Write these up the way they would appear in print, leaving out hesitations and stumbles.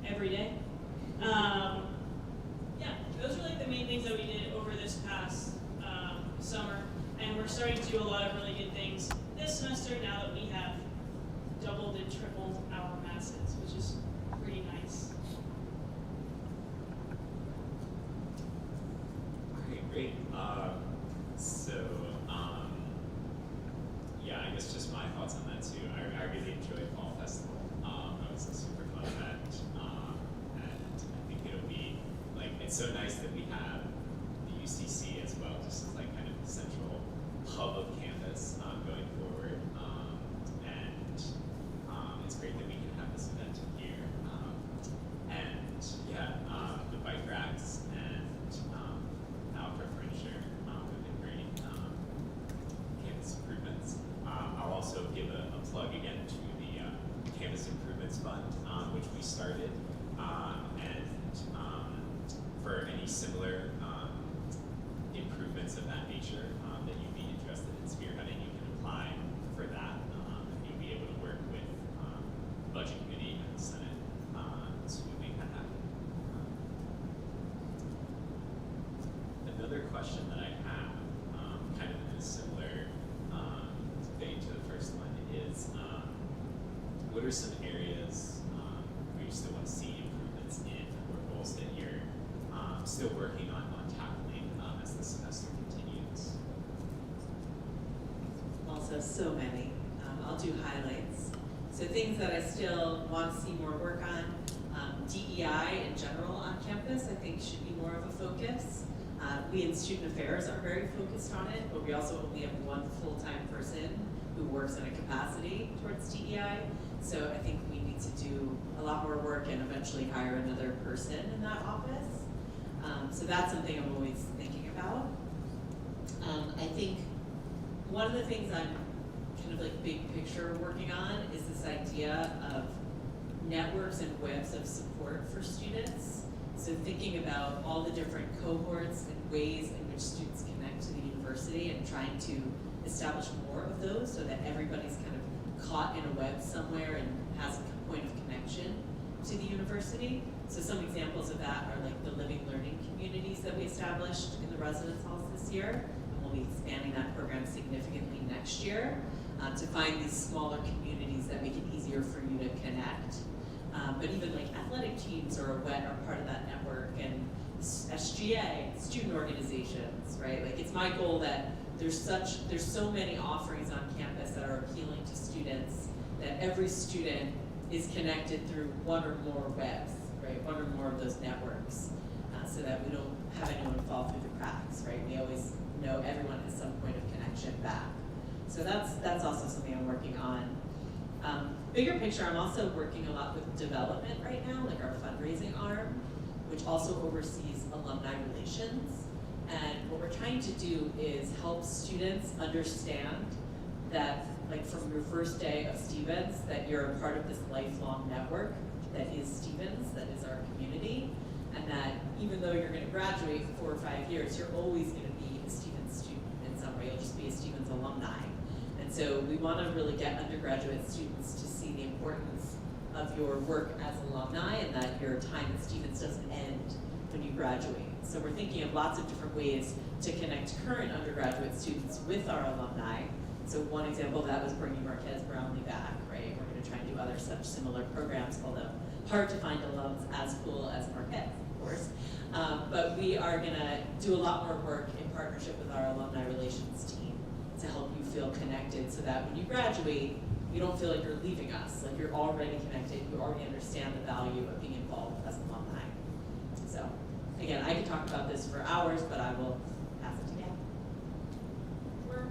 every day. Yeah, those are like the main things that we did over this past summer, and we're starting to do a lot of really good things this semester now that we have doubled and tripled our masses, which is pretty nice. Okay, great. Yeah, I guess just my thoughts on that too. I really enjoyed Fall Festival. It was a super fun event, and I think it'll be like, it's so nice that we have the UCC as well, just as like kind of the central hub of campus going forward, and it's great that we can have this event here. And yeah, the bike racks and outdoor furniture have been great campus improvements. I'll also give a plug again to the Campus Improvements Fund, which we started, and for any similar improvements of that nature that you'd be interested in spearheading, you can apply for that, and you'll be able to work with Budget Committee and the Senate to make that happen. Another question that I have, kind of in a similar vein to the first one, is what are some areas where you still want to see improvements in, or goals that you're still working on tackling as the semester continues? Also, so many. I'll do highlights. So things that I still want to see more work on. DEI in general on campus, I think, should be more of a focus. We in Student Affairs are very focused on it, but we also only have one full-time person who works in a capacity towards DEI. So I think we need to do a lot more work and eventually hire another person in that office. So that's something I'm always thinking about. I think one of the things I'm kind of like big picture working on is this idea of networks and webs of support for students. So thinking about all the different cohorts and ways in which students connect to the university and trying to establish more of those so that everybody's kind of caught in a web somewhere and has a point of connection to the university. So some examples of that are like the living learning communities that we established in the residence halls this year. And we'll be expanding that program significantly next year to find these smaller communities that make it easier for you to connect. But even like athletic teams are part of that network, and SGA, student organizations, right? Like it's my goal that there's so many offerings on campus that are appealing to students that every student is connected through one or more webs, right? One or more of those networks, so that we don't have anyone fall through the cracks, right? We always know everyone has some point of connection back. So that's also something I'm working on. Bigger picture, I'm also working a lot with development right now, like our fundraising arm, which also oversees alumni relations. And what we're trying to do is help students understand that, like from your first day of Stevens, that you're a part of this lifelong network that is Stevens, that is our community, and that even though you're going to graduate in 4 or 5 years, you're always going to be a Stevens student in some way. You'll just be a Stevens alumni. And so we want to really get undergraduate students to see the importance of your work as alumni and that your time at Stevens doesn't end when you graduate. So we're thinking of lots of different ways to connect current undergraduate students with our alumni. So one example of that was bringing Marquez Brownlee back, right? We're going to try and do other such similar programs, although hard to find alums as cool as Marquez, of course. But we are going to do a lot more work in partnership with our alumni relations team to help you feel connected so that when you graduate, you don't feel like you're leaving us, like you're already connected, you already understand the value of being involved as alumni. So, again, I could talk about this for hours, but I will pass it to Dan. We're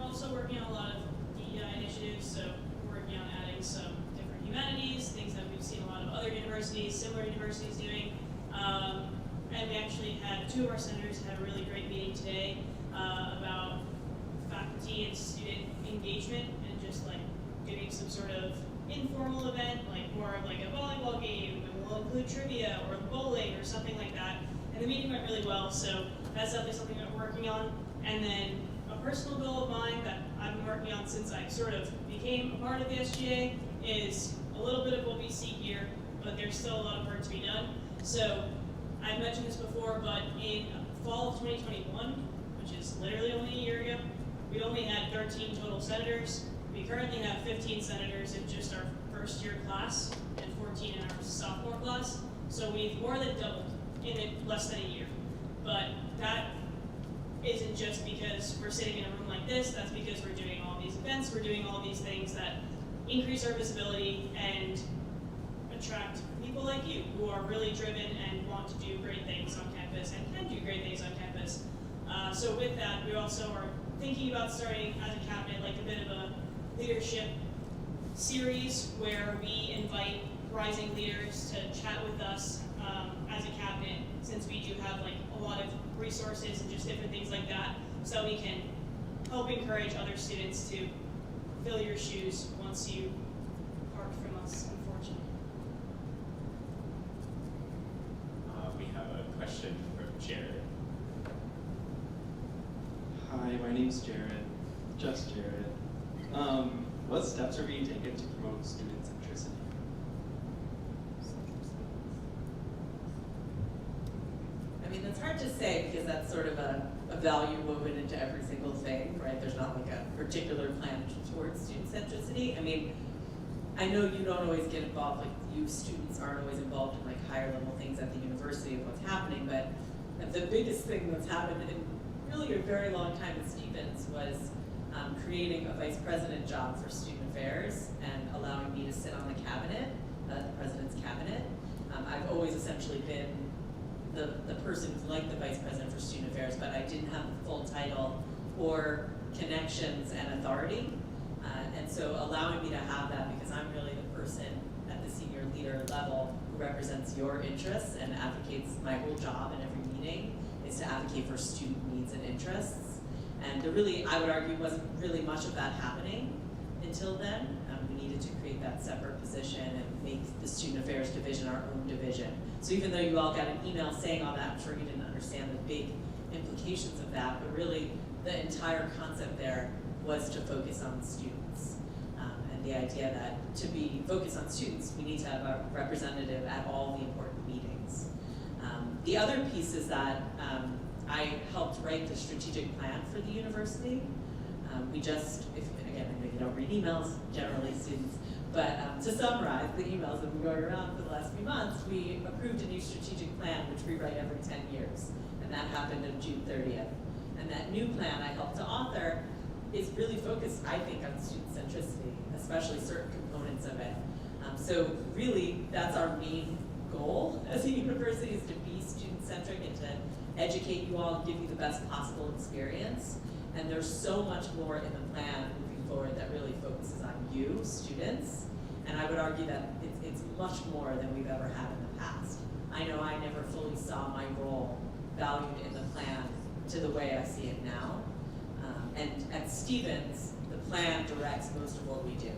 also working on a lot of DEI initiatives, so we're working on adding some different humanities, things that we've seen a lot of other universities, similar universities doing. And we actually had 2 of our senators had a really great meeting today about faculty and student engagement and just like doing some sort of informal event, like more of like a volleyball game, and we'll include trivia or bowling or something like that. And the meeting went really well, so that's definitely something that we're working on. And then a personal goal of mine that I've been working on since I sort of became a part of the SGA is a little bit of what we see here, but there's still a lot of work to be done. So I've mentioned this before, but in fall of 2021, which is literally only a year ago, we only had 13 total senators. We currently have 15 senators in just our first year class and 14 in our sophomore class. So we've more than doubled in less than a year. But that isn't just because we're sitting in a room like this, that's because we're doing all these events, we're doing all these things that increase our visibility and attract people like you who are really driven and want to do great things on campus and can do great things on campus. So with that, we also are thinking about starting as a cabinet like a bit of a leadership series where we invite rising leaders to chat with us as a cabinet, since we do have like a lot of resources and just different things like that, so we can help encourage other students to fill your shoes once you part from us, unfortunately. We have a question from Jared. Hi, my name's Jared, just Jared. What steps are being taken to promote student centricity? I mean, it's hard to say because that's sort of a value woven into every single thing, right? There's not like a particular plan towards student centricity. I mean, I know you don't always get involved, like you students aren't always involved in like higher level things at the university of what's happening, but the biggest thing that's happened in really a very long time at Stevens was creating a vice president job for student affairs and allowing me to sit on the cabinet, the president's cabinet. I've always essentially been the person who's like the vice president for student affairs, but I didn't have the full title or connections and authority. And so allowing me to have that, because I'm really the person at the senior leader level who represents your interests and advocates, my whole job in every meeting is to advocate for student needs and interests. And there really, I would argue, wasn't really much of that happening until then. We needed to create that separate position and make the student affairs division our own division. So even though you all got an email saying all that, I'm sure you didn't understand the big implications of that, but really the entire concept there was to focus on students. And the idea that to be focused on students, we need to have a representative at all the important meetings. The other piece is that I helped write the strategic plan for the university. We just, again, I know you don't read emails, generally students, but to summarize the emails that have been going around for the last few months, we approved a new strategic plan, which we write every 10 years, and that happened on June 30th. And that new plan I helped to author is really focused, I think, on student centricity, especially certain components of it. So really, that's our main goal as a university, is to be student-centric and to educate you all and give you the best possible experience. And there's so much more in the plan moving forward that really focuses on you, students. And I would argue that it's much more than we've ever had in the past. I know I never fully saw my role valued in the plan to the way I see it now. And at Stevens, the plan directs most of what we do.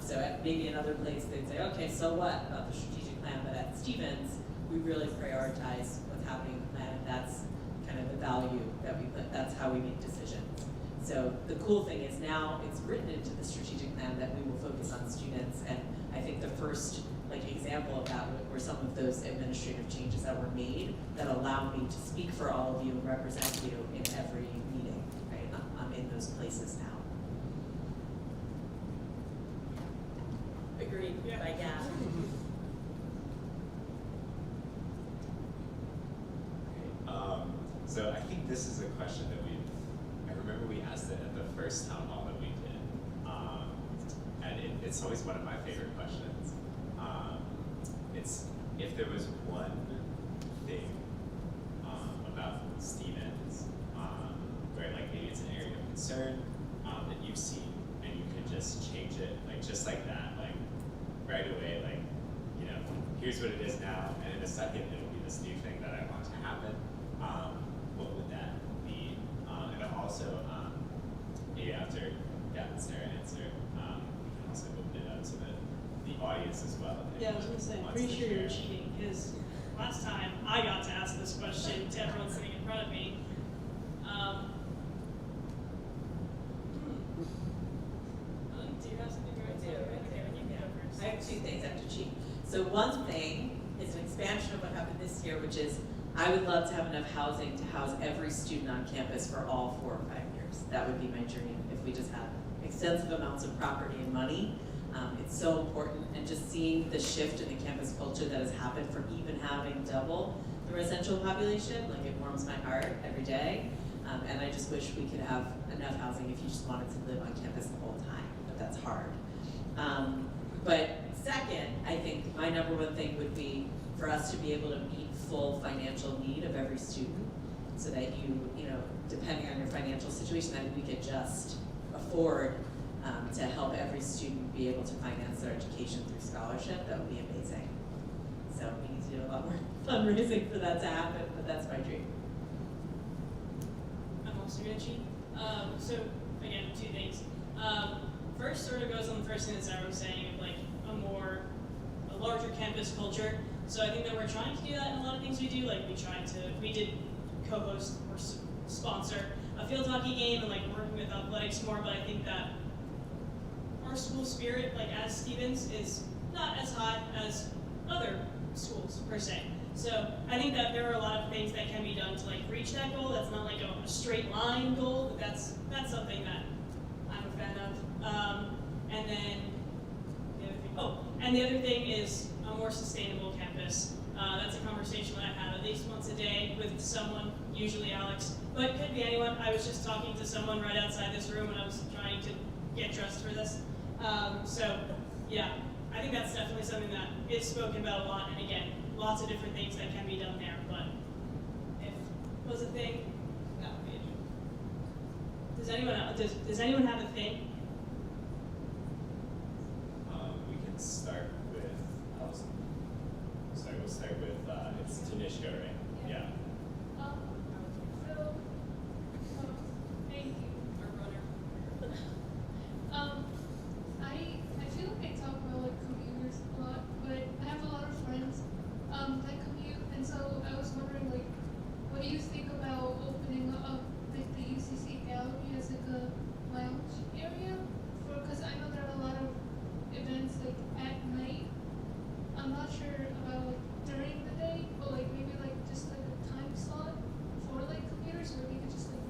So at maybe another place they'd say, okay, so what about the strategic plan? But at Stevens, we really prioritize what's happening in the plan, and that's kind of the value that we put, that's how we make decisions. So the cool thing is now it's written into the strategic plan that we will focus on students, and I think the first example of that were some of those administrative changes that were made that allow me to speak for all of you and represent you in every meeting, right? I'm in those places now. Agreed, Yeah. by Gab. So I think this is a question that I remember we asked it at the first town hall that we did. And it's always one of my favorite questions. It's if there was one thing about Stevens, where maybe it's an area of concern that you've seen and you could just change it, just like that, right away, here's what it is now, and in a second it'll be this new thing that I want to happen. What would that be? And also, maybe after Gab and Sarah answer, we can also open it up to the audience as well. Yeah, I was gonna say, I'm pretty sure you're cheating, because last time I got to ask this question to everyone sitting in front of me. have two things I have to cheat. So one thing is an expansion of what happened this year, which is I would love to have enough housing to house every student on campus for all 4 or 5 years. That would be my dream if we just had extensive amounts of property and money. It's so important, and just seeing the shift in the campus culture that has happened from even having double the residential population, like it warms my heart every day. And I just wish we could have enough housing if you just wanted to live on campus the whole time, but that's hard. But second, I think my number one thing would be for us to be able to meet full financial need of every student, so that you know, depending on your financial situation, that we could just afford to help every student be able to finance their education through scholarship. That would be amazing. So we need to do a lot more fundraising for that to happen, but that's my dream. I'm also gonna cheat. So again, two things. First sort of goes on the first thing that Sarah was saying, of like a larger campus culture. So I think that we're trying to do that in a lot of things we do. Like we did co-host or sponsor a field hockey game and like working with athletics more, but I think that our school spirit, like as Stevens, is not as high as other schools per se. So I think that there are a lot of things that can be done to like reach that goal. That's not like a straight line goal, but that's something that I'm a fan of. And then the other thing is a more sustainable campus. That's a conversation that I have at least once a day with someone, usually Alex, but it could be anyone. I was just talking to someone right outside this room when I was trying to get dressed for this. So yeah, I think that's definitely something that is spoken about a lot, and again, lots of different things that can be done there, but if it was a thing, that would be it. Does anyone have a thing? We can start with, we'll start with, it's Tanishka, right? Yeah. Thank you. Our runner. I feel like I talk about like commuters a lot, but I have a lot of friends that commute, and so I was wondering like, what do you think about opening up like the UCC gallery as like a lounge area? Because I know there are a lot of events like at night. I'm not sure about like during the day, but like maybe like just like a time slot for like commuters where we could just like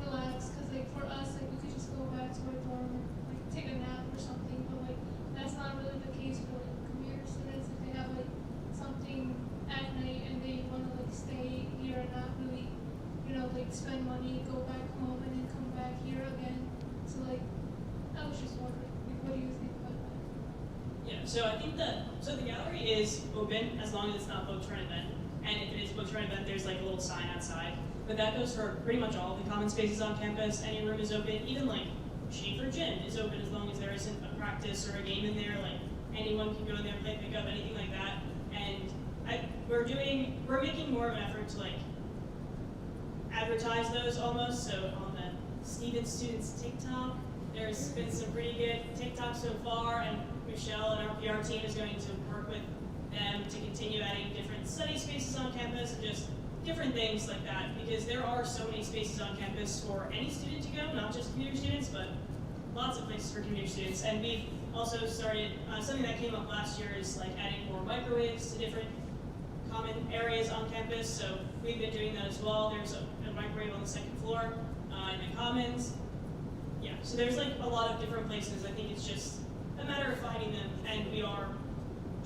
relax. Because like for us, like we could just go back to our dorm and like take a nap or something, but like that's not really the case for like commuter students. If they have like something at night and they want to like stay here and not really, you know, like spend money, go back home and then come back here again. So like, I was just wondering, like, what do you think about that? Yeah, so I think the gallery is open as long as it's not booked for an event. And if it is booked for an event, there's like a little sign outside. But that goes for pretty much all of the common spaces on campus. Any room is open, even like Schaefer Gym is open as long as there isn't a practice or a game in there. Like anyone can go in there and play pickup, anything like that. And we're making more of an effort to like advertise those almost. So on the Stevens students TikTok, there's been some pretty good TikToks so far, and Michelle and our PR team is going to work with them to continue adding different study spaces on campus and just different things like that, because there are so many spaces on campus for any student to go, not just commuter students, but lots of places for commuter students. And we've also started, something that came up last year is like adding more microwaves to different common areas on campus. So we've been doing that as well. There's a microwave on the second floor in the commons. Yeah, so there's like a lot of different places. I think it's just a matter of finding them, and we are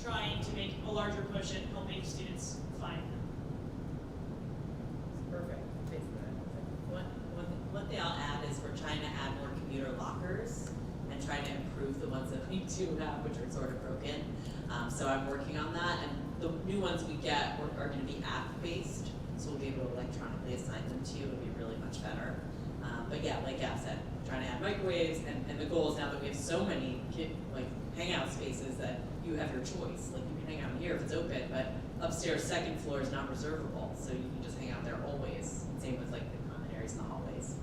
trying to make a larger push at helping students find them. Perfect. Thanks for that. One thing I'll add is we're trying to add more commuter lockers and trying to improve the ones that we do have, which are sort of broken. So I'm working on that, and the new ones we get are going to be app-based, so we'll be able to electronically assign them to you. It'll be really much better. But yeah, like Gab said, trying to add microwaves, and the goal is now that we have so many hangout spaces that you have your choice. Like you can hang out here if it's open, but upstairs second floor is not reservable, so you can just hang out there always. Same with like the common areas in the hallways.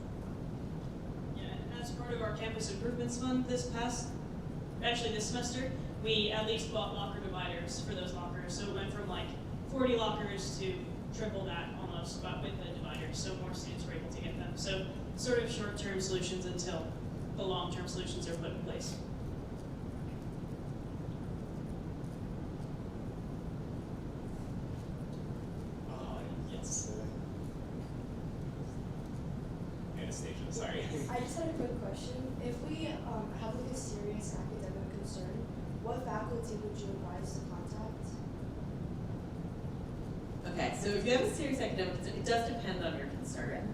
Yeah, and as part of our campus improvements fund this semester, we at least bought locker dividers for those lockers. So it went from like 40 lockers to triple that almost, but with the dividers, so more students were able to get them. So sort of short-term solutions until the long-term solutions are put in place. just had a quick question. If we have like a serious academic concern, what faculty would you advise to contact? Okay, so if you have a serious academic concern, it does depend on your concern.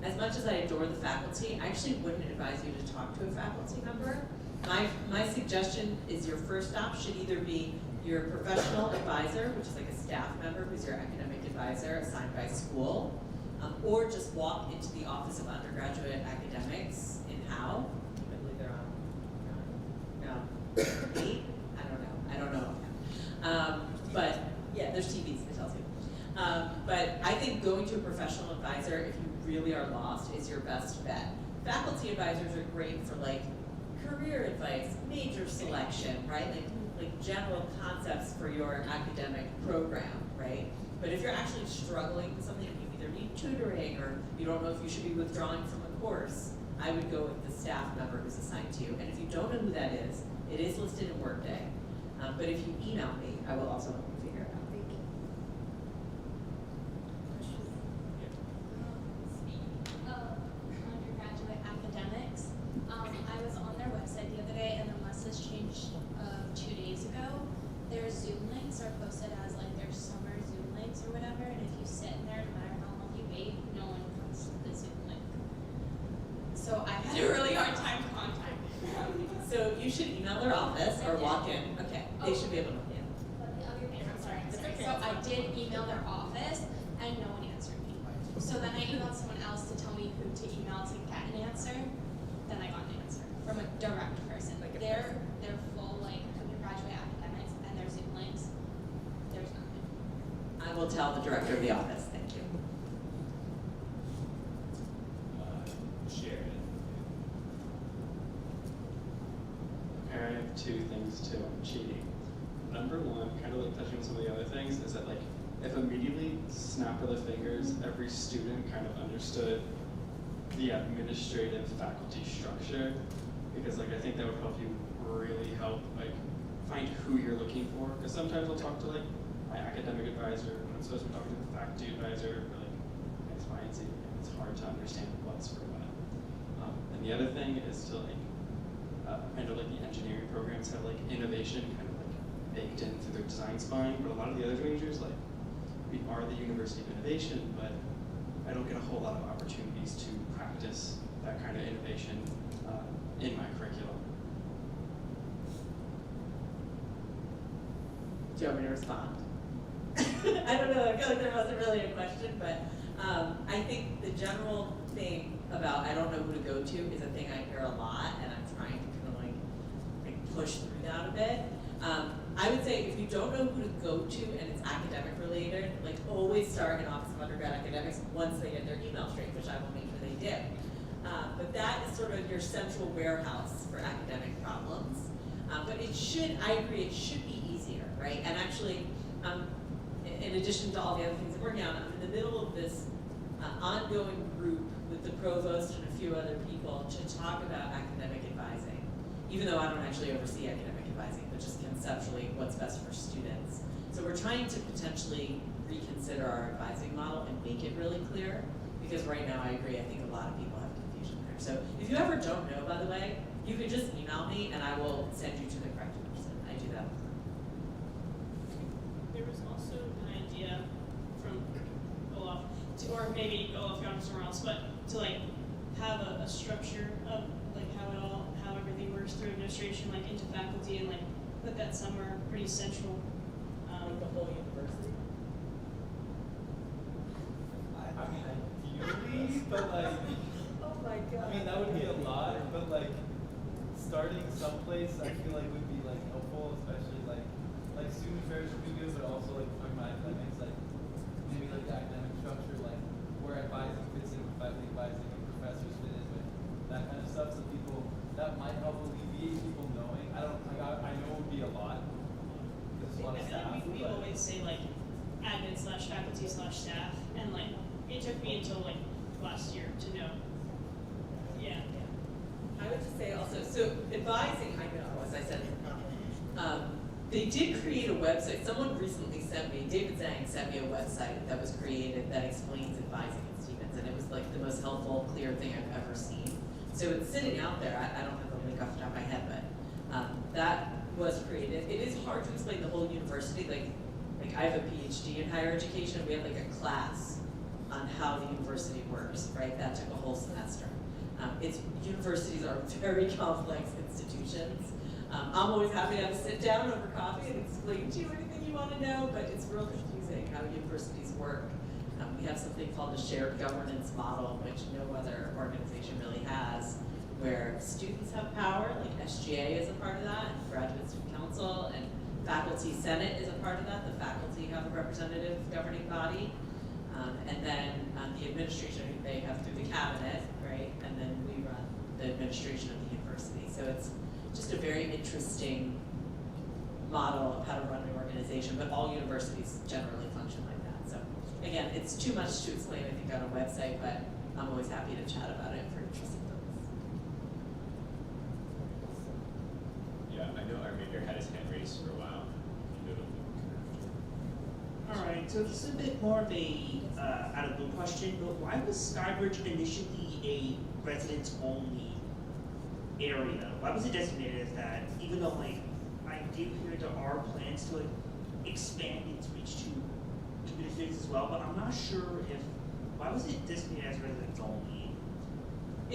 As much as I adore the faculty, I actually wouldn't advise you to talk to a faculty member. My suggestion is your first stop should either be your professional advisor, which is like a staff member who's your academic advisor assigned by school, or just walk into the Office of Undergraduate Academics in Howe. I believe they're on 8? I don't know. But yeah, there's TVs that tells you. But I think going to a professional advisor, if you really are lost, is your best bet. Faculty advisors are great for like career advice, major selection, right? Like general concepts for your academic program, right? But if you're actually struggling with something, you either need tutoring or you don't know if you should be withdrawing from a course, I would go with the staff member who's assigned to you. And if you don't know who that is, it is listed in Workday. But if you email me, I will also help you figure it out. Thank you. Speaking of undergraduate academics, I was on their website the other day, and unless this changed 2 days ago, their Zoom links are posted as like their summer Zoom links or whatever, and if you sit in there, no matter how long you wait, no one comes to the Zoom link. So I had a really hard time contacting them. So you should email their office or walk in. Okay, they should be able to. Yeah. I'm sorry. So I did email their office, and no one answered me. So then I emailed someone else to tell me who to email to get an answer. Then I got an answer from a direct person. They're full like undergraduate academics, and their Zoom links. There's nothing. I will tell the director of the office. Thank you. Share it. Okay, I have 2 things too on cheating. Number one, kind of like touching on some of the other things, is that like if immediately, snap of the fingers, every student kind of understood the administrative faculty structure, because like I think that would help you really help like find who you're looking for. Because sometimes I'll talk to like my academic advisor when I'm supposed to be talking to the faculty advisor for like X, Y, and Z. And it's hard to understand what's for what. And the other thing is to like I know like the engineering programs have like innovation kind of like baked in through their design spine, but a lot of the other majors, like we are the University of Innovation, but I don't get a whole lot of opportunities to practice that kind of innovation in my curriculum. Do you want me to respond? I don't know, I feel like there wasn't really a question, but I think the general thing about I don't know who to go to is a thing I hear a lot, and I'm trying to kind of like push through that a bit. I would say if you don't know who to go to and it's academic related, like always start an Office of Undergrad Academics once they get their email straight, which I will make sure they do. But that is sort of your central warehouse for academic problems. But it should, I agree, it should be easier, right? And actually, in addition to all the other things I'm working on, I'm in the middle of this ongoing group with the provost and a few other people to talk about academic advising. Even though I don't actually oversee academic advising, but just conceptually what's best for students. So we're trying to potentially reconsider our advising model and make it really clear, because right now I agree, I think a lot of people have confusion there. So if you ever don't know, by the way, you can just email me and I will send you to the correct person. I do that all the time. There was also an idea from Olaf, or maybe Olaf got it somewhere else, but to like have a structure of like how everything works through administration, like into faculty, and like put that somewhere pretty central. Like the whole university. I mean, ideally, but like, Oh my god. I mean, that would be a lot, but like, starting someplace I feel like would be like helpful, especially like student affairs would be good, but also like talking about academics, like maybe like the academic structure, like where advising fits in with faculty advising and professors fit in with that kind of stuff, so people, that might help alleviate people knowing. I don't, like, I know it would be a lot, because it's a lot of staff, We but always say like admin/faculty/staff, and like it took me until like last year to know. Yeah. I would just say also, so advising, I know, as I said, they did create a website. Someone recently sent me, David Zhang sent me a website that was created that explains advising at Stevens, and it was like the most helpful, clear thing I've ever seen. So it's sitting out there. I don't have the link off the top of my head, but that was created. It is hard to explain the whole university. Like I have a PhD in higher education. We have like a class on how the university works, right? That took a whole semester. Universities are very complex institutions. I'm always happy to have a sit down over coffee and explain to you anything you want to know, but it's real confusing how universities work. We have something called the shared governance model, which no other organization really has, where students have power, like SGA is a part of that, and Graduate Student Council, and Faculty Senate is a part of that. The faculty have a representative governing body, and then the administration they have through the cabinet, right? And then we run the administration of the university. So it's just a very interesting model of how to run an organization, but all universities generally function like that. So again, it's too much to explain, I think, on a website, but I'm always happy to chat about it for interesting folks. Yeah, I know our mayor had his hand raised for a while. All right, so this is a bit more of a out of the blue question, but why was Skybridge initially a residents-only area? Why was it designated as that? Even though, like, I did hear there are plans to like expand its reach to community students as well, but I'm not sure if why was it designated as residents-only? I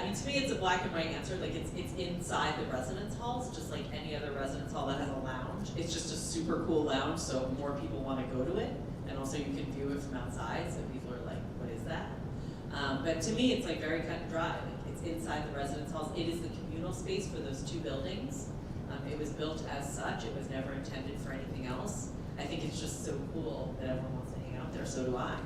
mean, to me, it's a black and white answer. Like, it's inside the residence halls, just like any other residence hall that has a lounge. It's just a super cool lounge, so more people want to go to it, and also you can view it from outside, so people are like, what is that? But to me, it's like very cut and dry. Like, it's inside the residence halls. It is the communal space for those two buildings. It was built as such. It was never intended for anything else. I think it's just so cool that everyone wants to hang out there, so do I.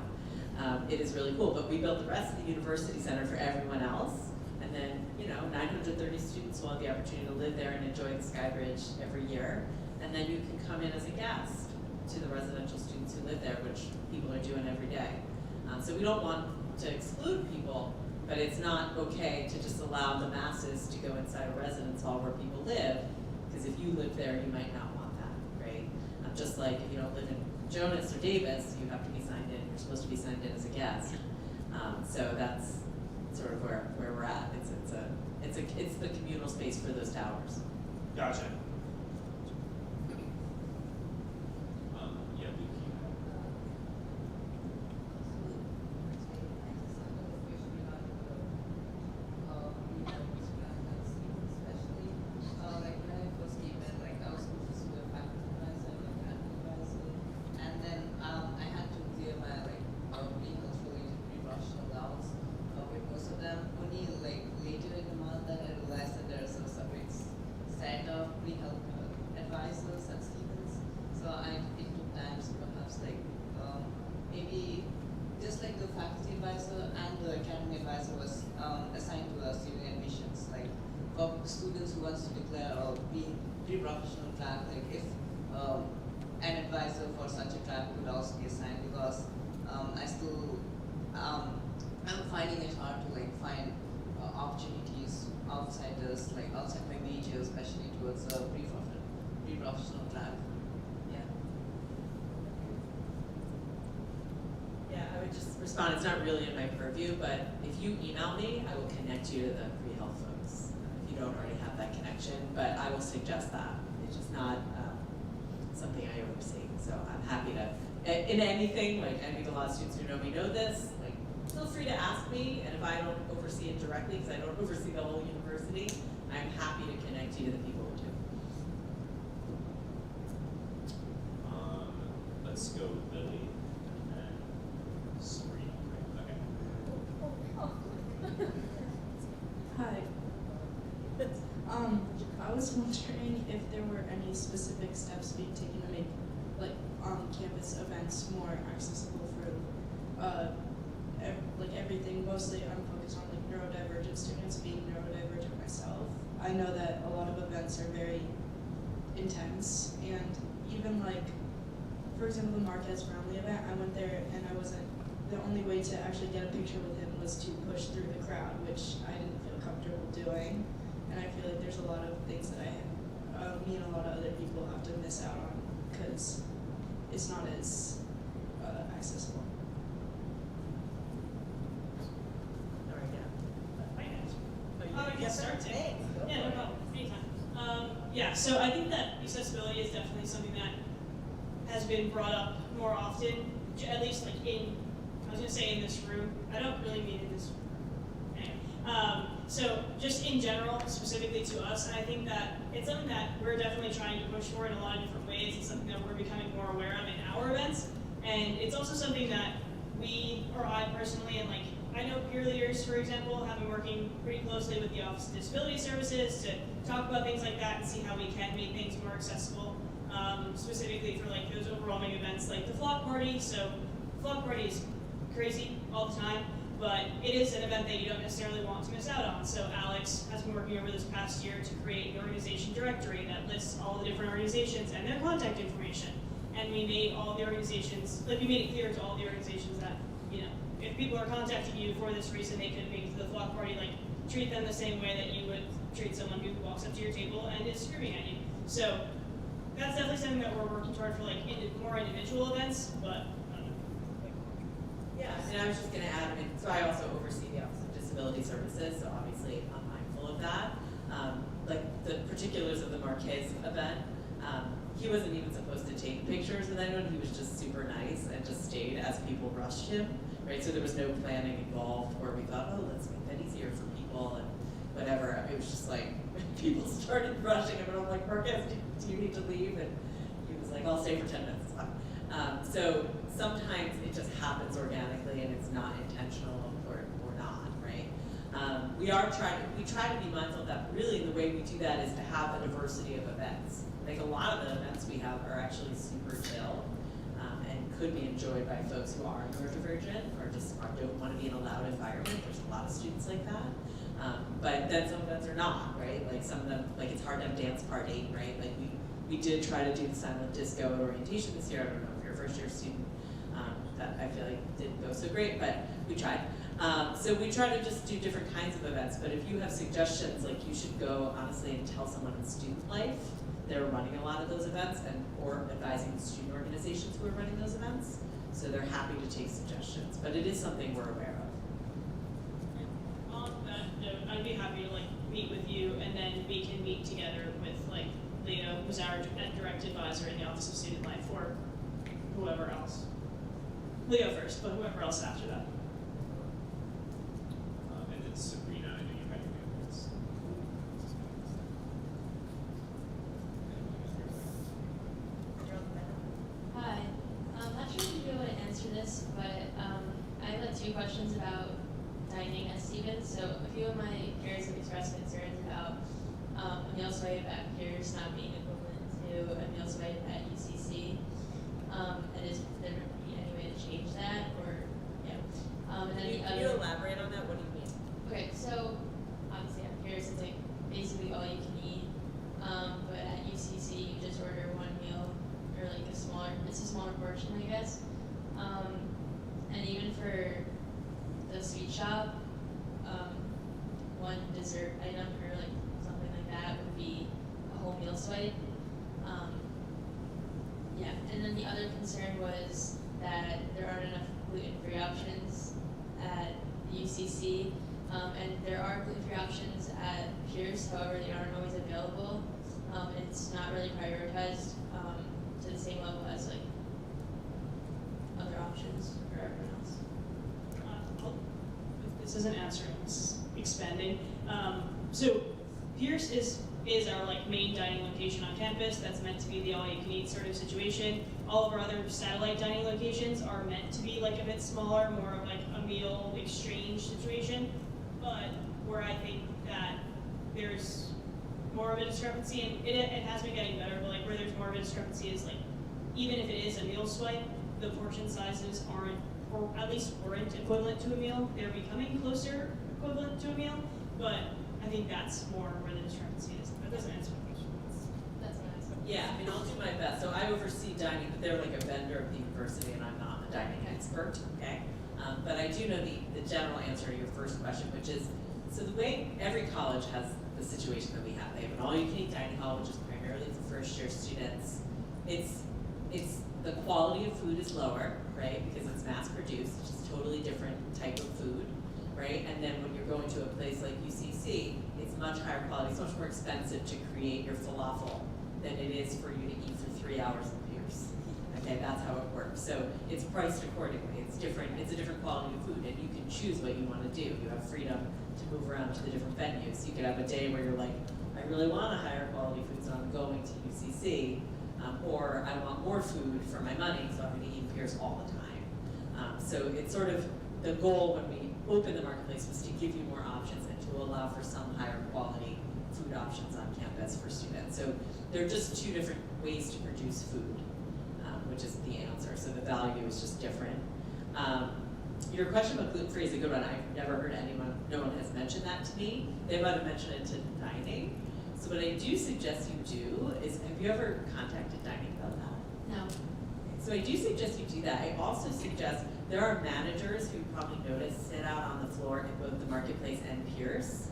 It is really cool, but we built the rest of the university center for everyone else, and then, 930 students will have the opportunity to live there and enjoy the Skybridge every year, and then you can come in as a guest to the residential students who live there, which people are doing every day. So we don't want to exclude people, but it's not okay to just allow the masses to go inside a residence hall where people live, because if you live there, you might not want that, right? Just like if you don't live in Jonas or Davis, you have to be signed in. You're supposed to be signed in as a guest. So that's sort of where we're at. It's the communal space for those towers. Gotcha. Yeah, students who wants to declare or be pre-professional track, like if an advisor for such a track could also be assigned, because I'm finding it hard to like find opportunities outside this, like outside my major, especially towards a pre-professional track. Yeah, I would just respond. It's not really in my purview, but if you email me, I will connect you to the pre-health folks. If you don't already have that connection, but I will suggest that. It's just not something I oversee. So I'm happy to, in anything, like I think a lot of students who know me know this, like feel free to ask me, and if I don't oversee it directly, because I don't oversee the whole university, I'm happy to connect you to the people who do. Let's go Lily and then Sabrina. Okay. Hi. I was wondering if there were any specific steps being taken to make like on-campus events more accessible for like everything. Mostly I'm focused on like neurodivergent students, being neurodivergent myself. I know that a lot of events are very intense, and even like, for example, the Marquez Brownlee event, I went there and I wasn't, the only way to actually get a picture with him was to push through the crowd, which I didn't feel comfortable doing. And I feel like there's a lot of things that me and a lot of other people have to miss out on because it's not as accessible. All right, yeah. Finance. can start to. Yeah, no problem, anytime. Yeah, so I think that accessibility is definitely something that has been brought up more often, at least like I was gonna say in this room, I don't really mean in this room. Anyway, so just in general, specifically to us, and I think that it's something that we're definitely trying to push for in a lot of different ways. It's something that we're becoming more aware of in our events, and it's also something that we, or I personally, and like I know peer leaders, for example, have been working pretty closely with the Office of Disability Services to talk about things like that and see how we can make things more accessible, specifically for like those overwhelming events like the flock party. So flock party is crazy all the time, but it is an event that you don't necessarily want to miss out on. So Alex has been working over this past year to create an organization directory that lists all the different organizations and their contact information. And we made all the organizations, like we made it clear to all the organizations that, you know, if people are contacting you for this reason, they could make it to the flock party, like treat them the same way that you would treat someone who walks up to your table and is screaming at you. So that's definitely something that we're working toward for like more individual events, but Yeah, and I was just gonna add, I mean, so I also oversee the Office of Disability Services, so obviously I'm mindful of that. Like the particulars of the Marquez event, he wasn't even supposed to take pictures with anyone, he was just super nice and just stayed as people rushed him, right? So there was no planning involved where we thought, oh, let's make that easier for people and whatever. I mean, it was just like, people started rushing him and I'm like, Marquez, do you need to leave? And he was like, I'll stay for 10 minutes. So sometimes it just happens organically and it's not intentional or not, right? We try to be mindful of that. Really, the way we do that is to have a diversity of events. Like a lot of the events we have are actually super chill and could be enjoyed by folks who are neurodivergent or just don't want to be in a loud environment. There's a lot of students like that. But then some events are not, right? Like some of them, like it's hard to have dance party, right? Like we did try to do the silent disco at orientation this year. I don't know if you're a first year student, that I feel like didn't go so great, but we tried. So we try to just do different kinds of events, but if you have suggestions, like you should go honestly and tell someone in student life. They're running a lot of those events or advising the student organizations who are running those events. So they're happy to take suggestions, but it is something we're aware of. On that note, I'd be happy to like meet with you and then we can meet together with like Leo, who's our direct advisor in the Office of Student Life, or whoever else. Leo first, but whoever else after that. And then Sabrina, I know you had your hand raised. Hi. I'm not sure if you'll be able to answer this, but I have like 2 questions about dining at Stevens. So a few of my peers have expressed concerns about a meal swipe at Pierce not being equivalent to a meal swipe at UCC. And is there any way to change that, or yeah? And then Can you elaborate on that? What do you mean? Okay, so obviously at Pierce it's like basically all you can eat, but at UCC you just order one meal or like it's a smaller portion, I guess. And even for the sweet shop, one dessert item or like something like that would be a whole meal swipe. Yeah, and then the other concern was that there aren't enough gluten-free options at the UCC, and there are gluten-free options at Pierce, however they aren't always available. It's not really prioritized to the same level as like other options for everyone else. This isn't answering, this is expanding. So Pierce is our like main dining location on campus. That's meant to be the all-you-can-eat sort of situation. All of our other satellite dining locations are meant to be like a bit smaller, more of like a meal exchange situation. But where I think that there's more of a discrepancy, and it has been getting better, but like where there's more of a discrepancy is like, even if it is a meal swipe, the portion sizes aren't, or at least weren't equivalent to a meal. They're becoming closer equivalent to a meal, but I think that's more where the discrepancy is. That doesn't answer the question. That's nice. Yeah, I mean, I'll do my best. So I oversee dining, but they're like a vendor of the university, and I'm not a dining expert, okay? But I do know the general answer to your first question, which is, so the way every college has the situation that we have, they have an all-you-can-eat dining hall, which is primarily for first-year students. It's the quality of food is lower, right? Because it's mass-produced, which is a totally different type of food. right? And then when you're going to a place like UCC, it's much higher quality, it's much more expensive to create your falafel than it is for you to eat for 3 hours in Pierce. Okay, that's how it works. So it's priced accordingly. It's different, it's a different quality of food, and you can choose what you want to do. You have freedom to move around to the different venues. You could have a day where you're like, I really want a higher quality food, so I'm going to UCC, or I want more food for my money, so I'm going to eat Pierce all the time. So it's sort of the goal when we opened the marketplace was to give you more options and to allow for some higher quality food options on campus for students. So they're just two different ways to produce food, which is the answer. So the value is just different. Your question about gluten-free is a good one. I've never heard anyone, no one has mentioned that to me. They might have mentioned it to dining. So what I do suggest you do is, have you ever contacted dining about that? No. So I do suggest you do that. I also suggest there are managers who you probably noticed sit out on the floor in both the marketplace and Pierce.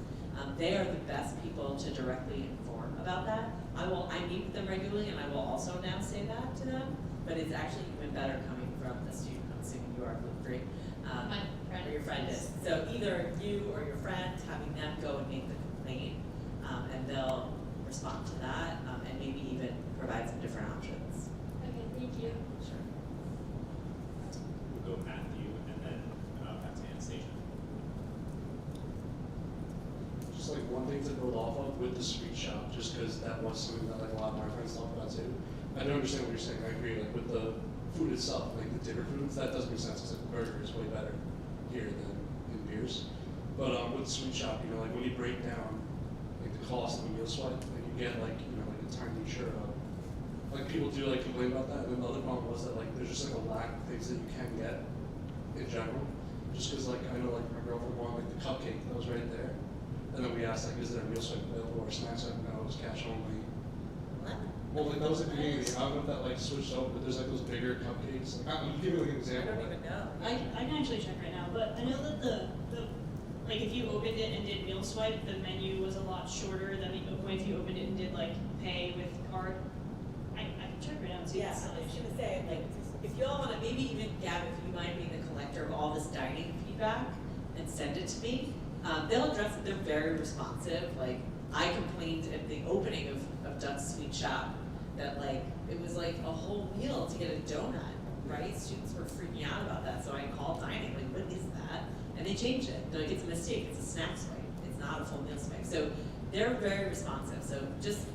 They are the best people to directly inform about that. I meet with them regularly, and I will also now say that to them. But it's actually even better coming from a student. I'm assuming you are gluten-free. My friend. Or your friend is. So either you or your friend, having them go and make the complaint, and they'll respond to that, and maybe even provide some different options. Okay, thank you. Sure. We'll go Matthew and then back to Anastasia. Just like one thing to build off of with the sweet shop, just because that was something that like a lot of my friends talk about too. I don't understand what you're saying. I agree. Like with the food itself, like the dinner foods, that does make sense because the burger is way better here than in Pierce. But with the sweet shop, you know, like when you break down like the cost of a meal swipe, like you get like, you know, like a tiny churro. Like people do like complain about that, and then the other problem was that like there's just like a lack of things that you can get in general. Just because like I know like my girlfriend wanted like the cupcake that was right there, and then we asked like, is there a meal swipe available or snacks? Like no, it was cash only. What? Well, like that was like the beginning. I don't know if that like switched over, but there's like those bigger cupcakes. Like, I'm giving like an I example. don't even know. I can actually check right now, but I know that the like if you opened it and did meal swipe, the menu was a lot shorter than if you opened it and did like pay with card. I can check right now and see. Yeah, I was gonna say, like, if you all wanna, maybe even Gab, if you mind being the collector of all this dining feedback and send it to me, they'll address it, they're very responsive. Like, I complained at the opening of Duck's Sweet Shop that like, it was like a whole meal to get a donut, right? Students were freaking out about that, so I called dining, like, what is that? And they changed it. They're like, it's a mistake, it's a snack swipe, it's not a full meal swipe. So they're very responsive, so just,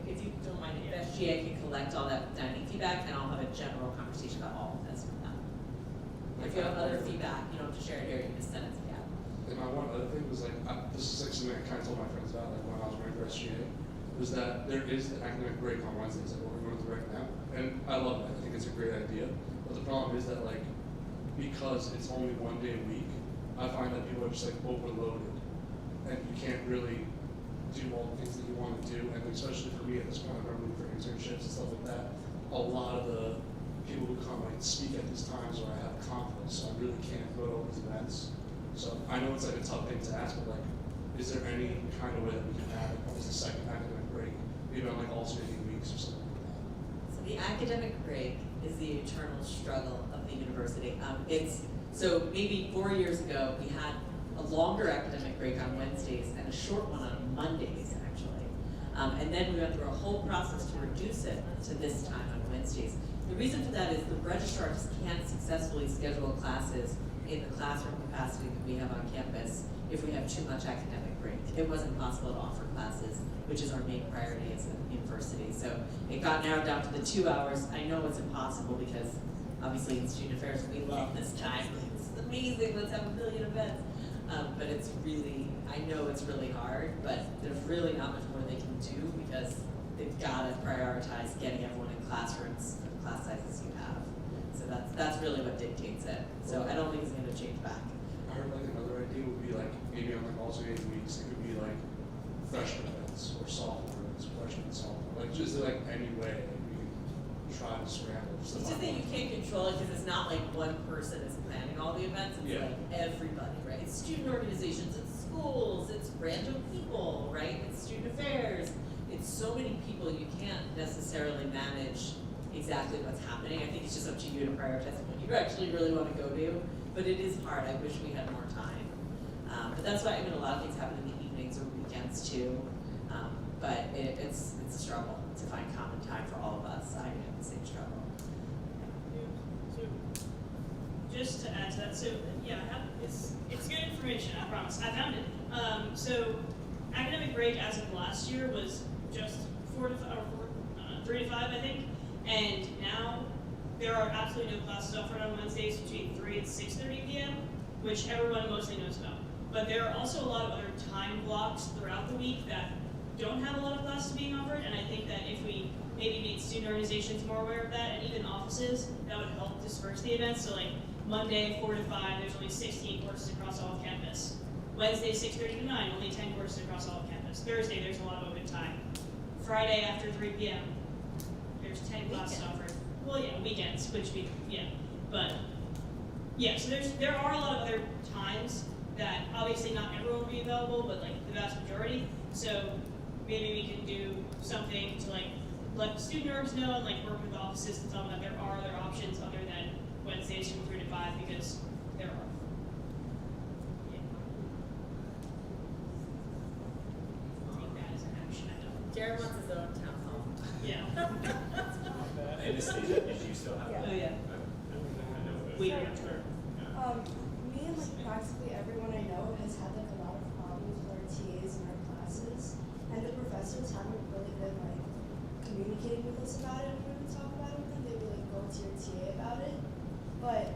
if you don't mind, if SGA can collect all that dining feedback, and I'll have a general conversation about all of this with them. If you have other feedback, you don't have to share it here, you can just send it to Gab. And my one other thing was like, this is like something I kind of told my friends about like when I was running for SGA, was that there is the academic break on Wednesdays, like what we're going through right now. And I love it, I think it's a great idea. But the problem is that like, because it's only 1 day a week, I find that people are just like overloaded. And you can't really do all the things that you want to do. And especially for me at this point, I'm looking for internships and stuff like that. A lot of the people who come like speak at these times where I have conflicts, so I really can't go to all these events. So I know it's like a tough thing to ask, but like, is there any kind of way that we can have it as a second academic break, maybe on like alternating weeks or something like that? So the academic break is the eternal struggle of the university. So maybe 4 years ago, we had a longer academic break on Wednesdays and a short one on Mondays, actually. And then we went through a whole process to reduce it to this time on Wednesdays. The reason for that is the registrar just can't successfully schedule classes in the classroom capacity that we have on campus if we have too much academic break. It wasn't possible to offer classes, which is our main priority as a university. So it got narrowed down to the 2 hours. I know it's impossible because obviously in student affairs, we love this time. It's amazing, let's have a million events. But it's really, I know it's really hard, but there's really not much more they can do because they've got to prioritize getting everyone in classrooms for the class sizes you have. So that's really what dictates it. So I don't think it's going to change back. I heard like another idea would be like, maybe on like alternating weeks, it could be like freshman events or sophomore events, freshman, sophomore. Like, is there like any way that we can try to scramble? It's just that you can't control it because it's not like one person is planning all the events. It's like everybody, right? It's student organizations, it's schools, it's random people, right? It's student affairs. It's so many people you can't necessarily manage exactly what's happening. I think it's just up to you to prioritize what you actually really want to go to. But it is hard. I wish we had more time. But that's why, I mean, a lot of things happen in the evenings or weekends too. But it's a struggle to find common time for all of us. I have the same struggle. So, just to add to that, so yeah, it's good information, I promise. I found it. So, academic break as of last year was just 3 to 5, I think, and now there are absolutely no classes offered on Wednesdays between 3 and 6:30 p.m., which everyone mostly knows about. But there are also a lot of other time blocks throughout the week that don't have a lot of classes being offered, and I think that if we maybe made student organizations more aware of that, and even offices, that would help disperse the events. So like Monday, 4 to 5, there's only 16 courses across all of campus. Wednesday, 6:30 to 9, only 10 courses across all of campus. Thursday, there's a lot of open time. Friday after 3 p.m., there's 10 classes offered. Well, yeah, weekends, but yeah, so there are a lot of other times that obviously not everyone will be available, but like the vast majority. So maybe we can do something to like let student orgs know and like work with offices to tell them that there are other options other than Wednesdays from 3 to 5, because there are. Take that as an action item. Jared wants his own town hall. Yeah. In the station, did you still have Yeah. that? Oh, yeah. We Sure. Yeah. Me and like practically everyone I know has had like a lot of problems with our TAs in our classes, and the professors haven't really been like communicating with us about it. When we talk about it with them, they would like go to your TA about it, but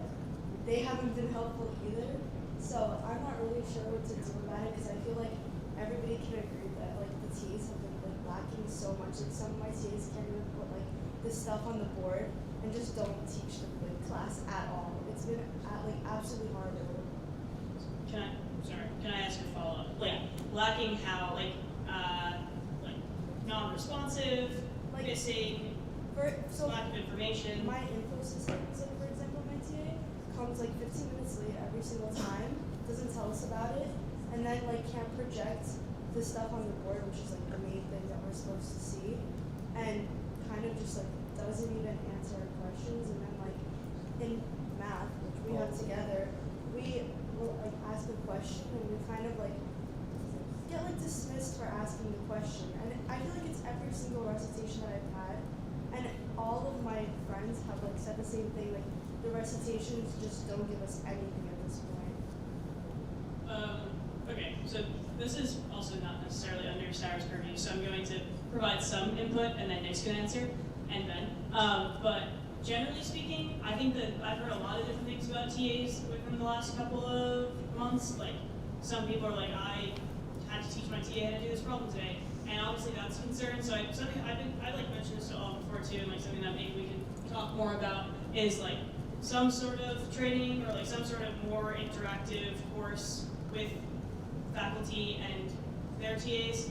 they haven't been helpful either. So I'm not really sure what to do about it, because I feel like everybody can agree that like the TAs have been like lacking so much. Like some of my TAs can't even put like this stuff on the board and just don't teach the like, class at all. It's been like absolutely horrible. Can I ask a follow-up? Like, lacking how, like non-responsive, Like, missing, So lack of information. my info systems, like for example, my TA comes like 15 minutes late every single time, doesn't tell us about it, and then like can't project the stuff on the board, which is like the main thing that we're supposed to see, and kind of just like doesn't even answer our questions. And then like in math, which we have together, we will like ask a question and we kind of like get like dismissed for asking the question. And I feel like it's every single recitation that I've had, and all of my friends have like said the same thing, like the recitations just don't give us anything at this point. Okay, so this is also not necessarily under Sarah's purview, so I'm going to provide some input and then Nick's gonna answer, and Ben. But generally speaking, I think that I've heard a lot of different things about TAs within the last couple of months. Like, some people are like, I had to teach my TA how to do this problem today, and obviously that's a concern. So I like mentioned this to all before too, and like something that maybe we can talk more about is like some sort of training or like some sort of more interactive course with faculty and their TAs,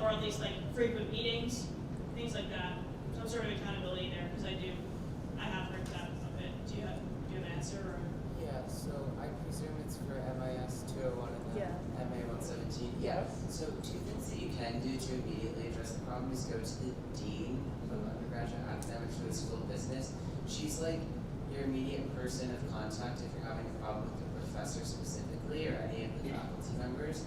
or at least like frequent meetings, things like that. Some sort of accountability there, because I have heard that a bit. Do you have an answer? Or? Yeah, so I presume it's for MIS 201 and then MA 117. Yes. So two things that you can do to immediately address the problem is go to the dean of undergraduate academics for the School of Business. She's like your immediate person of contact if you're having a problem with the professor specifically or any of the faculty members.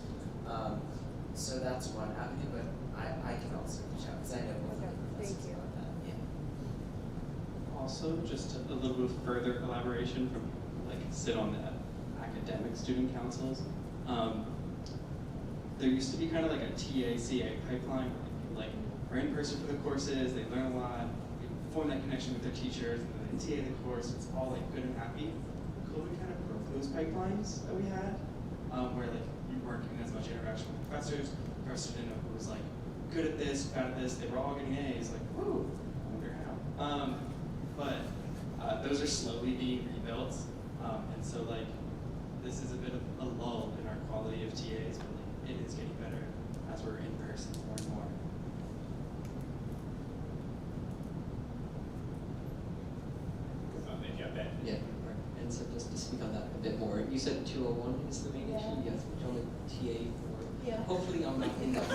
So that's one avenue, but I can also reach out because I know both of the professors about that. Yeah. Also, just a little bit further elaboration from like sit on the academic student councils. There used to be kind of like a TA-CA pipeline where people like are in person for the courses, they learn a lot, they form that connection with their teachers, and then they TA the course, it's all like good and happy. COVID kind of broke those pipelines that we had, where like we weren't getting as much interaction with professors. Professors didn't know who was like good at this, bad at this. They were all getting A's. Like, woo! I wonder how. But those are slowly being rebuilt, and so like this is a bit of a lull in our quality of TAs, but like it is getting better as we're in person more and more. Yeah, Ben. Yeah, and so just to speak on that a bit more, you said 201 is the main issue? Yes, which on the TA for. Yeah. Hopefully I'm not in that.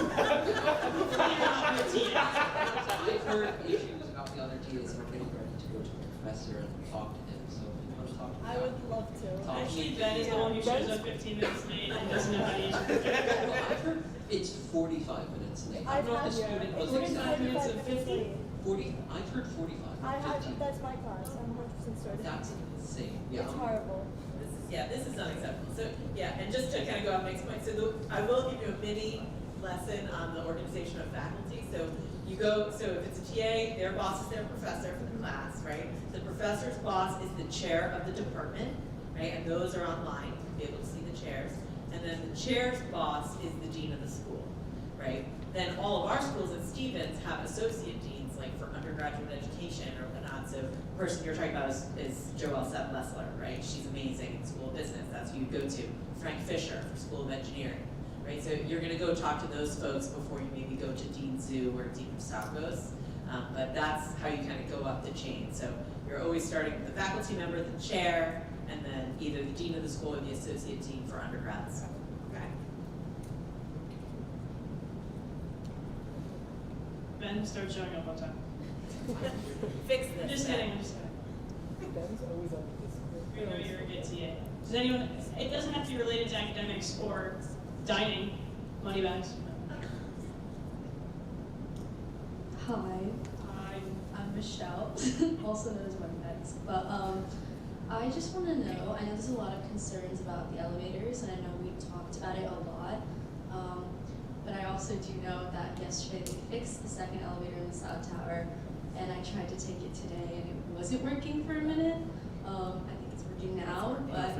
I've heard issues about the other TAs and we're getting ready to go to it. professor and talk to him, so if you want to talk to him. I would love to. Talk to Actually, me. Ben is the one who shows up 15 minutes late and doesn't know how to use your projector. Well, I've heard it's 45 minutes late. I've I'm not had the student, yeah. but It's 45 minutes of 45 50? late. 40, I've heard 45. I have, 50. that's my class. I'm 100% certified. That's insane. Yeah. It's horrible. This is unacceptable. So, yeah, and just to kind of go off Mike's point, so I will give you a mini lesson on the organization of faculty. So you go, so if it's a TA, their boss is their professor for the class, right? The professor's boss is the chair of the department, right? And those are online, you'll be able to see the chairs. And then the chair's boss is the dean of the school, right? Then all of our schools at Stevens have associate deans, like for undergraduate education or whatnot. So the person you're talking about is Joelle Sepp-Lessler, right? She's amazing in School of Business. That's who you go to. Frank Fisher for School of Engineering, right? So you're going to go talk to those folks before you maybe go to Dean Zhu or Dean Moustakos. But that's how you kind of go up the chain. So you're always starting with the faculty member, the chair, and then either the dean of the school or the associate dean for undergrads. Okay. Ben, start showing up on time. Fix this. I'm just kidding, I'm just kidding. Ben's always on this. You know you're a good TA. Does anyone, it doesn't have to be related to academics or dining, money bags. Hi, I'm Michelle, also known as Money Bags. But I just want to know, I know there's a lot of concerns about the elevators, and I know we talked about it a lot. But I also do know that yesterday they fixed the second elevator in the South Tower, and I tried to take it today, and it wasn't working for a minute. I think it's working now, but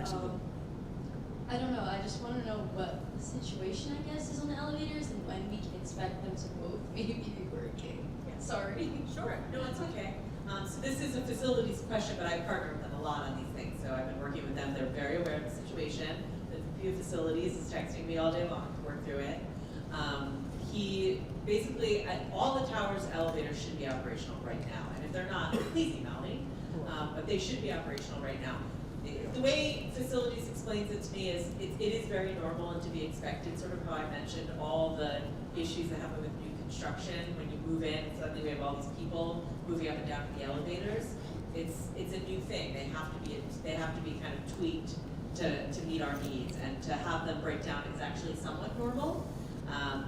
I don't know. I just want to know what the situation, I guess, is on the elevators, and when we can expect them to both maybe be working. Sorry. Sure, no, it's okay. So this is a facilities question, but I partner with them a lot on these things. So I've been working with them. They're very aware of the situation. The VP of Facilities is texting me all day long to work through it. He basically, at all the towers' elevators should be operational right now. And if they're not, please email me. But they should be operational right now. The way Facilities explains it to me is it is very normal and to be expected, sort of how I mentioned all the issues that happen with new construction. When you move in, suddenly we have all these people moving up and down the elevators. It's a new thing. They have to be kind of tweaked to meet our needs, and to have them break down is actually somewhat normal,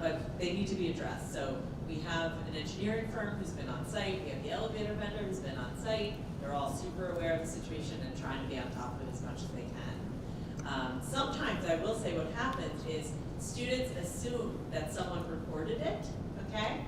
but they need to be addressed. So we have an engineering firm who's been on site. We have the elevator vendor who's been on site. They're all super aware of the situation and trying to be on top of it as much as they can. Sometimes I will say what happens is students assume that someone reported it, okay?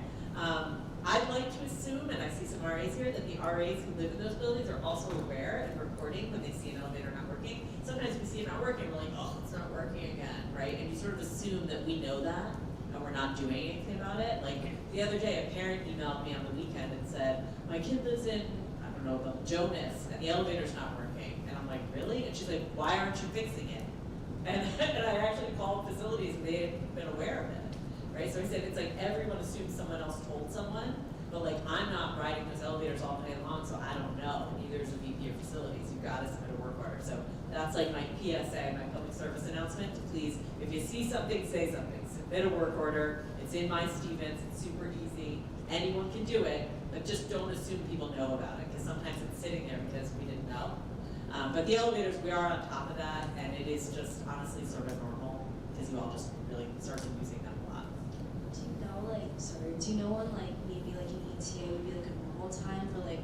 I'd like to assume, and I see some RAs here, that the RAs who live in those buildings are also aware and reporting when they see an elevator not working. Sometimes we see it not working, we're like, oh, it's not working again, right? And you sort of assume that we know that and we're not doing anything about it. Like the other day, a parent emailed me on the weekend and said, my kid lives in, I don't know, Jonas, and the elevator's not working. And I'm like, really? And she's like, why aren't you fixing it? And I actually called Facilities and they had been aware of it. Right? So I said, it's like everyone assumes someone else told someone, but like I'm not riding those elevators all day long, so I don't know. And neither is the VP of Facilities. You've got to submit a work order. So that's like my PSA, my public service announcement. To please, if you see something, say something. Submit a work order. It's in my Stevens. It's super easy. Anyone can do it, but just don't assume people know about it, because sometimes it's sitting there because we didn't know. But the elevators, we are on top of that, and it is just honestly sort of normal because you all just really started using them a lot. Do you know, do you know when, maybe, an ETA would be, a normal time for, it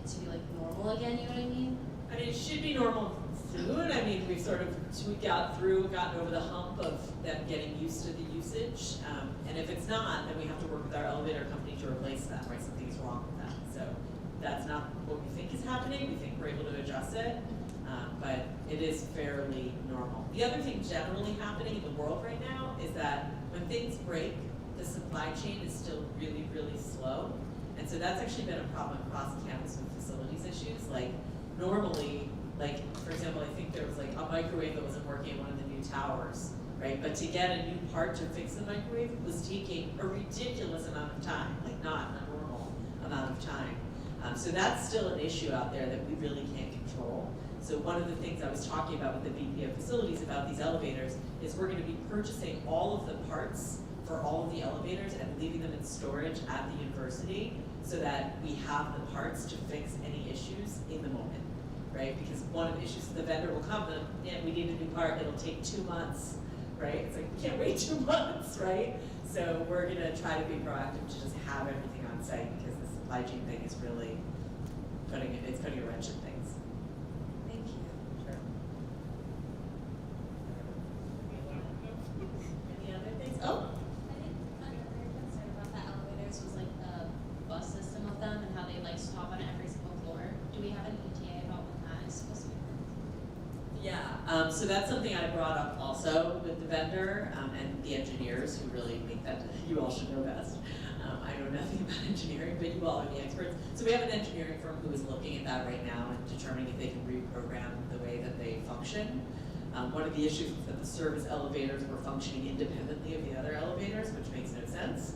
to be, normal again, you know what I mean? I mean, it should be normal soon. I mean, we've sort of gotten over the hump of them getting used to the usage. And if it's not, then we have to work with our elevator company to replace that, right? Something's wrong with that. So that's not what we think is happening. We think we're able to adjust it. But it is fairly normal. The other thing generally happening in the world right now is that when things break, the supply chain is still really, really slow. And so that's actually been a problem across campus with facilities issues. Normally, for example, I think there was a microwave that wasn't working in one of the new towers, right? But to get a new part to fix the microwave was taking a ridiculous amount of time, not a normal amount of time. So that's still an issue out there that we really can't control. So one of the things I was talking about with the VP of Facilities about these elevators is we're going to be purchasing all of the parts for all of the elevators and leaving them in storage at the university so that we have the parts to fix any issues in the moment, right? Because one of the issues, the vendor will come and, yeah, we need a new part, it'll take 2 months, right? It's like, we can't wait 2 months, right? So we're gonna try to be proactive to just have everything on site, because the supply chain thing is really putting a wrench in things. Thank you. Sure. Any other things? Oh, I think another concern about the elevators was like the bus system of them and how they like stop on every single floor. Do we have an ETA about when that is supposed to be? yeah, so that's something I brought up also with the vendor and the engineers who really make that, you all should know best. I know nothing about engineering, but you all are the experts. So we have an engineering firm who is looking at that right now and determining if they can reprogram the way that they function. One of the issues is that the service elevators were functioning independently of the other elevators, which makes no sense.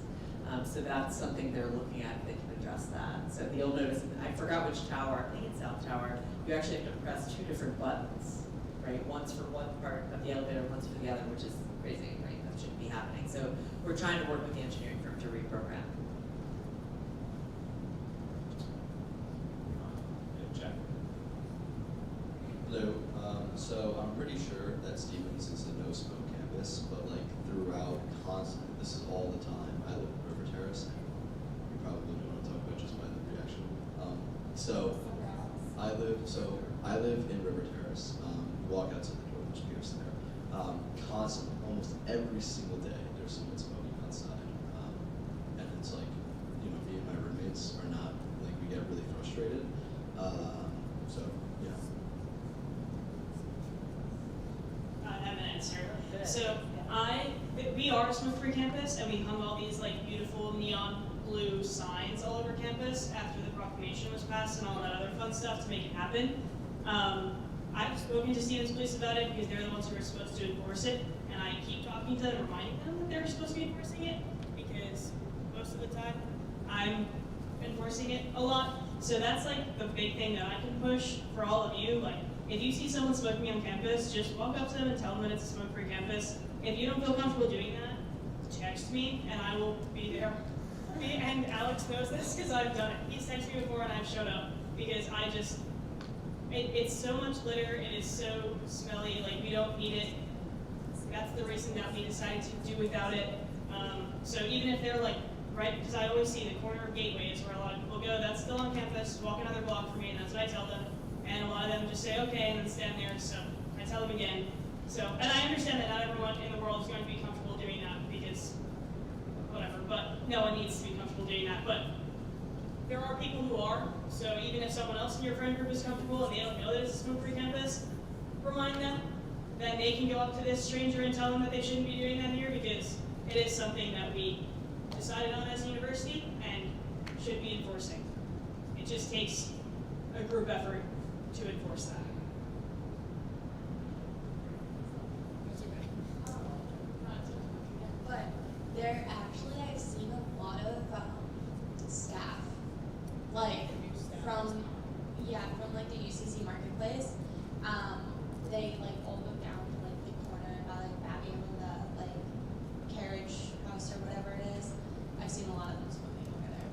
So that's something they're looking at, if they can address that. So you'll notice, I forgot which tower, I think it's South Tower, you actually have to press 2 different buttons, right? Once for one part of the elevator, once for the other, which is crazy, right? That shouldn't be happening. So we're trying to work with the engineering firm to reprogram. Jeff? Hello. So I'm pretty sure that Stevens is a no smoke campus, but like throughout constantly, this is all the time. I live in River Terrace, and you probably don't want to talk about just by the reaction. I live in River Terrace. You walk out to the door, there's beers there. Constantly, almost every single day, there's someone smoking outside, and it's like, you know, me and my roommates are not like, we get really frustrated. So yeah. I have an answer. So we are a smoke-free campus, and we hung all these like beautiful neon blue signs all over campus after the proclamation was passed and all that other fun stuff to make it happen. I've spoken to Stevens Police about it because they're the ones who are supposed to enforce it, and I keep talking to them, reminding them that they're supposed to be enforcing it, because most of the time I'm enforcing it a lot. So that's like the big thing that I can push for all of you. Like, if you see someone smoking on campus, just walk up to them and tell them that it's a smoke-free campus. If you don't feel comfortable doing that, text me and I will be there. And Alex knows this because I've done it. He's texted me before and I've showed up because it's so much litter, it is so smelly, like we don't need it. That's the reason that we decided to do without it. So even if they're like, right, because I always see the corner of Gateway is where a lot of people go, that's still on campus, walk another block for me, and that's what I tell them. And a lot of them just say, okay, and then stand there, so I tell them again. So, and I understand that not everyone in the world is going to be comfortable doing that because whatever, but no one needs to be comfortable doing that. But there are people who are, so even if someone else in your friend group is comfortable and they don't know that it's a smoke-free campus, remind them that they can go up to this stranger and tell them that they shouldn't be doing that here because it is something that we decided on as a university and should be enforcing. It just takes a group effort to enforce that. But there actually, I've seen a lot of staff, like from like the UCC marketplace. They like all go down to like the corner by like Babby and the like carriage house or whatever it is. I've seen a lot of them smoking over there.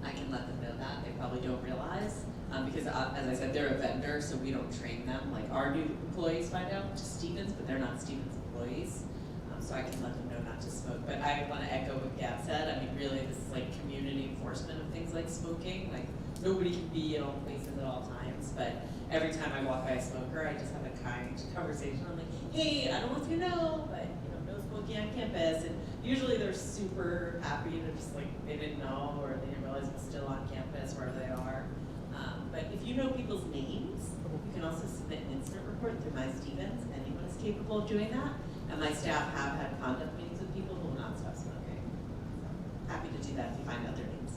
I can let them know that. They probably don't realize. Because as I said, they're a vendor, so we don't train them. Like our new employees find out to Stevens, but they're not Stevens employees. So I can let them know not to smoke. But I want to echo what Gab said. I mean, really, this is like community enforcement of things like smoking. Like nobody can be in all places at all times. But every time I walk by a smoker, I just have a kind conversation. I'm like, hey, I don't know if you know, but no smoking on campus. And usually they're super happy to just like they didn't know or they didn't realize it was still on campus wherever they are. But if you know people's names, you can also submit an incident report through My Stevens. Anyone is capable of doing that. And my staff have had conduct meetings with people who will not stop smoking. So happy to do that if you find out their names.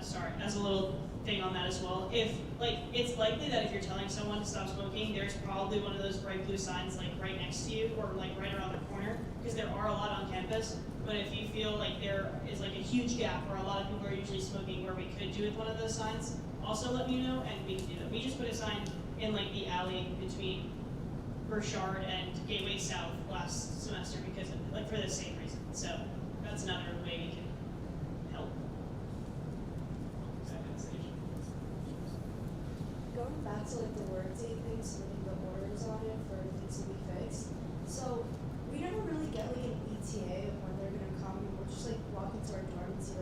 Sorry, as a little thing on that as well. If it's likely that if you're telling someone to stop smoking, there's probably one of those bright blue signs like right next to you or like right around the corner, because there are a lot on campus. But if you feel like there is like a huge gap where a lot of people are usually smoking where we could do with one of those signs, also let me know and we can do that. We just put a sign in like the alley between Burchard and Gateway South last semester because of, like for the same reason. So that's another way we can back to like the workday thing, submitting the orders on it for things to be fixed. So we never really get like an ETA of when they're gonna come. We'll just like walk into our dorm and see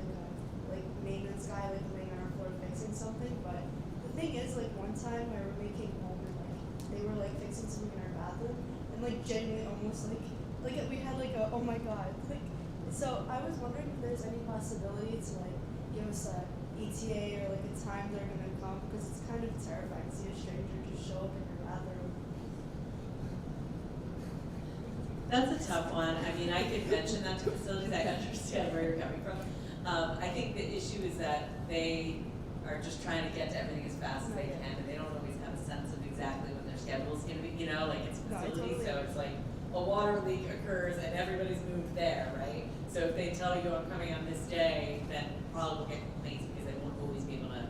like a maintenance guy like laying on our floor fixing something. But the thing is, like one time my roommate came home and like they were like fixing something in our bathroom and like genuinely almost like we had like a oh my god like. So I was wondering if there's any possibility to like give us a ETA or like a time they're gonna come, because it's kind of terrifying to see a stranger just show up in your bathroom. That's a tough one. I mean, I could mention that to facilities. I understand where you're coming from. I think the issue is that they are just trying to get to everything as fast as they can, and they don't always have a sense of exactly when their schedule is going to be. You know, like it's facilities, so it's like a water leak occurs and everybody's moved there, right? So if they tell you I'm coming on this day, then probably will get complaints because they won't always be able to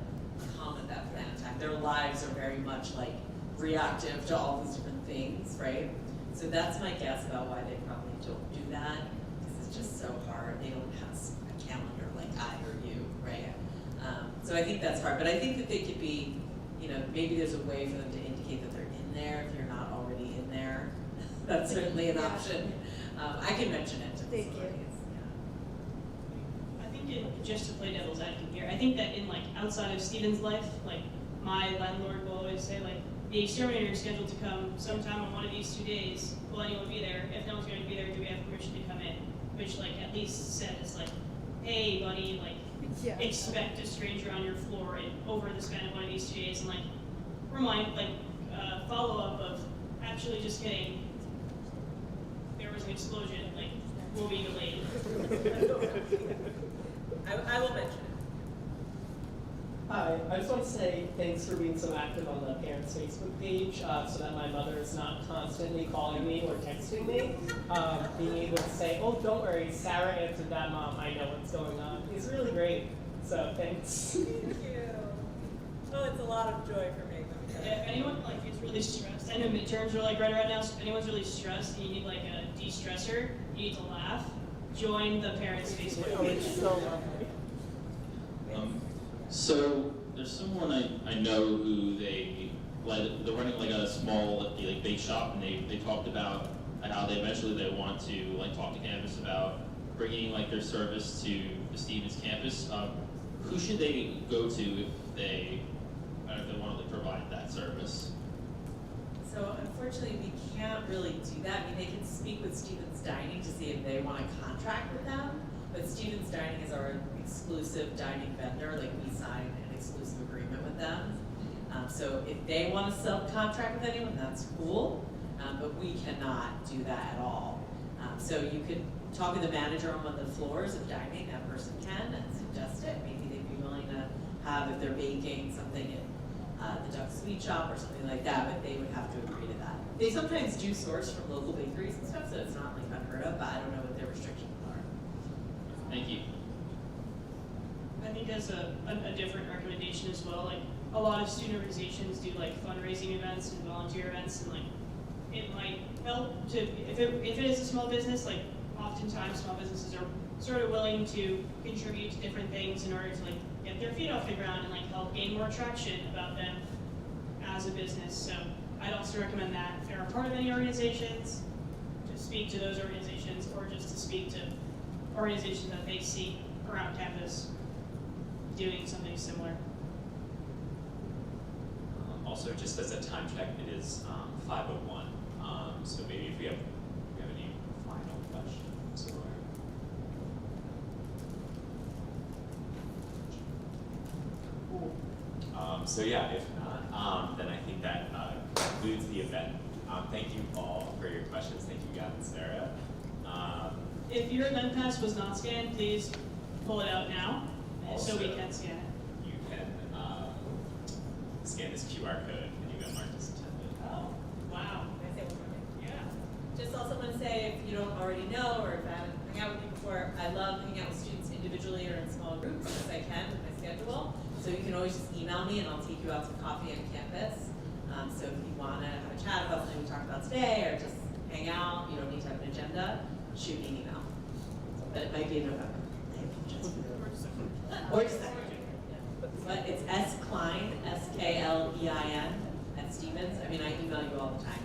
come at that plan of time. Their lives are very much like reactive to all these different things, right? So that's my guess about why they probably don't do that, because it's just so hard. They don't have a calendar like I or you, right? So I think that's hard, but I think that they could be, you know, maybe there's a way for them to indicate that they're in there if you're not already in there. That's certainly an option. I can mention it to Thank you. I think just to play devil's advocate here, I think that in like outside of Steven's life, like my landlord will always say like, the exterminator is scheduled to come sometime on one of these 2 days. Will anyone be there? If no one's going to be there, do we have permission to come in? Which like at least says like, hey buddy, like expect a stranger on your floor over the span of one of these 2 days, and like remind like follow up of actually just kidding. There was an explosion. Like we'll be delayed. I will mention it. Hi, I just want to say thanks for being so active on the parents' Facebook page, so that my mother is not constantly calling me or texting me. Being able to say, oh, don't worry, Sarah answered that, Mom, I know what's going on, is really great. So thanks. Thank you. Oh, it's a lot of joy for me. Yeah, if anyone like is really stressed, I know midterms are like right around now, so if anyone's really stressed and you need like a de-stressor, you need to laugh, join the parents' Facebook Oh, page. it's so lovely. So there's someone I know who they're running like a small like bake shop, and they talked about how they eventually want to like talk to campus about bringing like their service to the Stevens campus. Who should they go to if they want to provide that service? So unfortunately, we can't really do that. I mean, they can speak with Stevens Dining to see if they want to contract with them, but Stevens Dining is our exclusive dining vendor. Like we signed an exclusive agreement with them. So if they want to subcontract with anyone, that's cool, but we cannot do that at all. So you could talk with the manager on one of the floors of dining. That person can and suggest it. Maybe they'd be willing to have, if they're baking something at the Duck Sweet Shop or something like that, but they would have to agree to that. They sometimes do source from local bakeries and stuff, so it's not like unheard of, but I don't know what their restrictions are. Thank you. I think as a different recommendation as well, like a lot of student organizations do like fundraising events and volunteer events, and like it might help to, if it is a small business, like oftentimes small businesses are sort of willing to contribute to different things in order to like get their feet off the ground and like help gain more traction about them as a business. So I'd also recommend that if they're a part of any organizations, to speak to those organizations, or just to speak to organizations that they see around campus doing something similar. Also, just as a time check, it is 5:01. So maybe if we have any final questions or. So yeah, if not, then I think that concludes the event. Thank you all for your questions. Thank you, Gavin and Sarah. If your event pass was not scanned, please pull it out now, so we can scan it. You can scan this QR code and you got marked as attended. Oh, wow. Can I say one more thing? Yeah. Just also want to say, if you don't already know, or if I haven't hung out with you before, I love hanging out with students individually or in small groups as I can with my schedule. So you can always just email me and I'll take you out to coffee on campus. So if you want to have a chat about something we talked about today, or just hang out, you don't need to have an agenda, shoot me an email. But it might be in November. Or December. But it's S. Klein, S-K-L-E-I-N, I mean, I email you all the time,